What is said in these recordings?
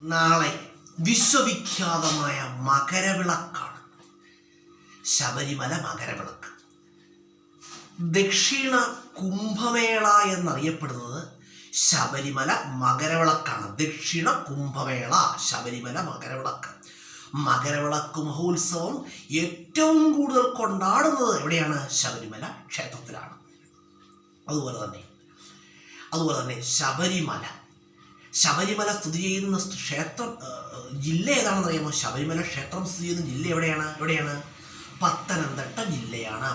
നാളെ വിശ്വവിഖ്യാതമായ മകരവിളക്കാണ്. ശബരിമല മകരവിളക്ക്. ദക്ഷിണ കുംഭമേള എന്നറിയപ്പെടുന്നത് ശബരിമല മകരവിളക്കാണ്. ദക്ഷിണ കുംഭമേള, ശബരിമല മകരവിളക്ക്. മകരവിളക്ക് മഹോത്സവം ഏറ്റവും കൂടുതൽ കൊണ്ടാടുന്നത് എവിടെയാണ്? ശബരിമല ക്ഷേത്രത്തിലാണ്. അതുപോലെ തന്നെ ശബരിമല സ്ഥിതി ചെയ്യുന്ന ക്ഷേത്രം ജില്ല ഏതാണെന്ന് അറിയാമോ? ശബരിമല ക്ഷേത്രം സ്ഥിതി ചെയ്യുന്ന ജില്ല എവിടെയാണ്? പത്തനംതിട്ട ജില്ലയാണ്.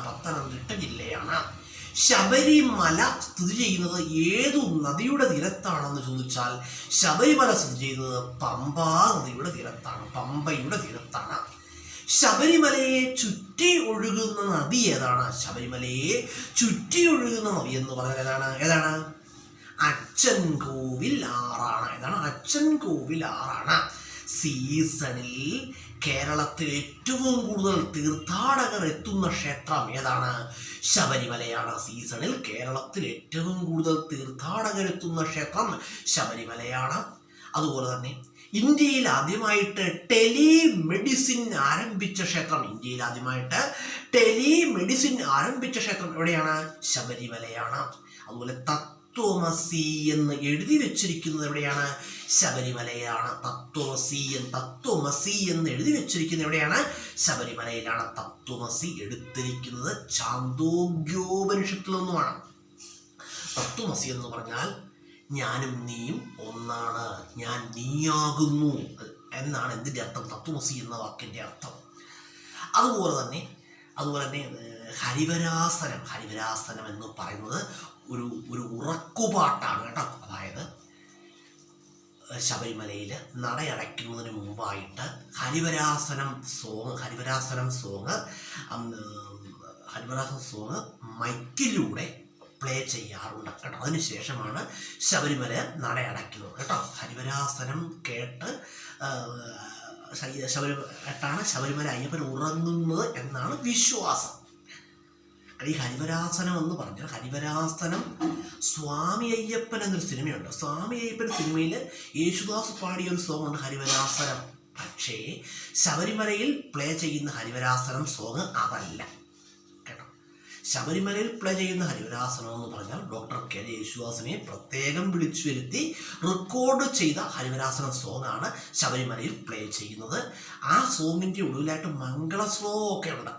ശബരിമല സ്ഥിതി ചെയ്യുന്നത് ഏതു നദിയുടെ തീരത്താണെന്ന് ചോദിച്ചാൽ ശബരിമല സ്ഥിതി ചെയ്യുന്നത് പമ്പയുടെ തീരത്താണ്. ശബരിമലയെ ചുറ്റി ഒഴുകുന്ന നദി ഏതാണ്? ശബരിമലയെ ചുറ്റി ഒഴുകുന്ന നദി എന്ന് പറഞ്ഞാൽ ഏതാണ്? അച്ചൻകോവിൽ ആറാണ്. സീസണിൽ കേരളത്തിൽ ഏറ്റവും കൂടുതൽ തീർത്ഥാടകർ എത്തുന്ന ക്ഷേത്രം ഏതാണ്? ശബരിമലയാണ്. സീസണിൽ കേരളത്തിൽ ഏറ്റവും കൂടുതൽ തീർത്ഥാടകർ എത്തുന്ന ക്ഷേത്രം ശബരിമലയാണ്. അതുപോലെ തന്നെ ഇന്ത്യയിൽ ആദ്യമായിട്ട് ടെലിമെഡിസിൻ ആരംഭിച്ച ക്ഷേത്രം എവിടെയാണ്? ശബരിമലയാണ്. അതുപോലെ തത്വമസി എന്ന് എഴുതി വെച്ചിരിക്കുന്നത് എവിടെയാണ്? ശബരിമലയാണ്. തത്വമസി എന്ന് എഴുതി വെച്ചിരിക്കുന്നത് എവിടെയാണ്? ശബരിമലയിലാണ്. തത്വമസി എടുത്തിരിക്കുന്നത് ഛാന്തോഗ്യോപനിഷത്തിൽ നിന്നുമാണ്. തത്വമസി എന്ന് പറഞ്ഞാൽ ഞാനും നീയും ഒന്നാണ്, ഞാൻ നീയാകുന്നു എന്നാണ് എന്തിൻ്റെ അർത്ഥം? തത്വമസി എന്ന വാക്കിൻ്റെ അർത്ഥം. അതുപോലെ തന്നെ ഹരിവരാസനം എന്ന് പറയുന്നത് ഒരു ഉറക്കുപാട്ടാണ് കേട്ടോ. അതായത് ശബരിമലയിൽ നടയടയ്ക്കുന്നതിന് മുമ്പായിട്ട് ഹരിവരാസനം സോങ് മൈക്കിലൂടെ പ്ലേ ചെയ്യാറുണ്ട് കേട്ടോ. അതിനുശേഷമാണ് ശബരിമല നടയടയ്ക്കുന്നത് കേട്ടോ. ഹരിവരാസനം കേട്ട് ശബരിമല അയ്യപ്പൻ ഉറങ്ങുന്നത് എന്നാണ് വിശ്വാസം. ഈ ഹരിവരാസനം എന്ന് പറഞ്ഞാൽ സ്വാമി അയ്യപ്പൻ എന്നൊരു സിനിമയുണ്ട്. സ്വാമി അയ്യപ്പൻ സിനിമയിൽ യേശുദാസ് പാടിയ ഒരു സോങ് ഉണ്ട്, ഹരിവരാസനം. പക്ഷേ ശബരിമലയിൽ പ്ലേ ചെയ്യുന്ന ഹരിവരാസനം സോങ് അതല്ല കേട്ടോ. ശബരിമലയിൽ പ്ലേ ചെയ്യുന്ന ഹരിവരാസനം എന്ന് പറഞ്ഞാൽ ഡോക്ടർ കെ യേശുദാസിനെ പ്രത്യേകം വിളിച്ചു വരുത്തി റെക്കോർഡ് ചെയ്ത ഹരിവരാസനം സോങ് ആണ് ശബരിമലയിൽ പ്ലേ ചെയ്യുന്നത്. ആ സോങ്ങിൻ്റെ ഒടുവിലായിട്ട് മംഗള ശ്ലോകം ഒക്കെ ഉണ്ട്.